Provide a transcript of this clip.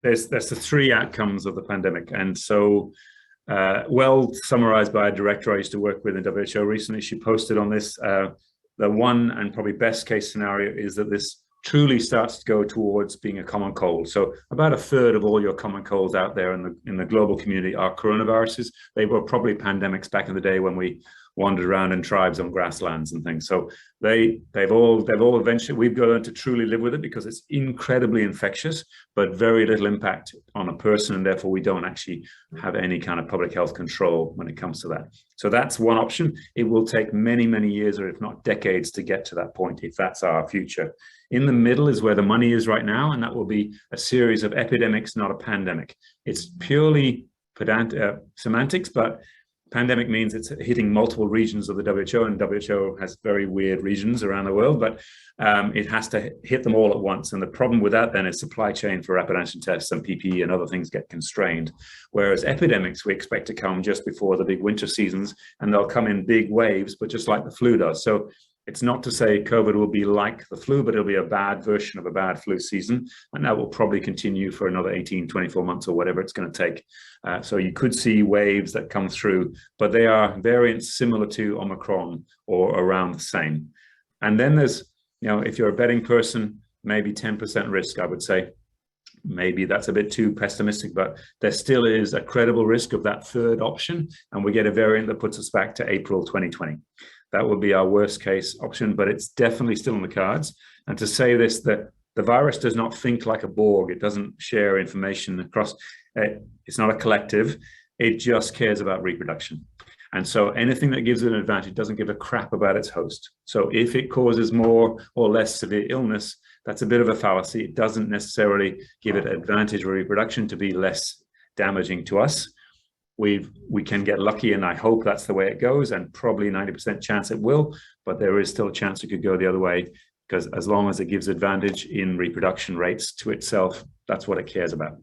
there's the three outcomes of the pandemic, and so well summarized by a director I used to work with in WHO recently. She posted on this. The one and probably best case scenario is that this truly starts to go towards being a common cold. So about a third of all your common colds out there in the global community are coronaviruses. They were probably pandemics back in the day when we wandered around in tribes on grasslands and things. So they've all eventually, we've got to learn to truly live with it because it's incredibly infectious, but very little impact on a person, and therefore we don't actually have any kind of public health control when it comes to that. So that's one option. It will take many, many years, or if not decades, to get to that point if that's our future. In the middle is where the money is right now, and that will be a series of epidemics, not a pandemic. It's purely semantics, but pandemic means it's hitting multiple regions of the WHO, and WHO has very weird regions around the world, but it has to hit them all at once. And the problem with that then is supply chain for rapid antigen tests and PPE and other things get constrained. Whereas epidemics, we expect to come just before the big winter seasons, and they'll come in big waves, but just like the flu does. So it's not to say COVID will be like the flu, but it'll be a bad version of a bad flu season. And that will probably continue for another 18, 24 months or whatever it's going to take. So you could see waves that come through, but they are variants similar to Omicron or around the same. And then there's, if you're a betting person, maybe 10% risk, I would say. Maybe that's a bit too pessimistic, but there still is a credible risk of that third option. And we get a variant that puts us back to April 2020. That would be our worst case option, but it's definitely still on the cards. And to say this, that the virus does not think like a Borg. It doesn't share information across. It's not a collective. It just cares about reproduction. And so anything that gives it an advantage doesn't give a crap about its host. So if it causes more or less severe illness, that's a bit of a fallacy. It doesn't necessarily give it advantage for reproduction to be less damaging to us. We can get lucky, and I hope that's the way it goes, and probably 90% chance it will, but there is still a chance it could go the other way, because as long as it gives advantage in reproduction rates to itself, that's what it cares about.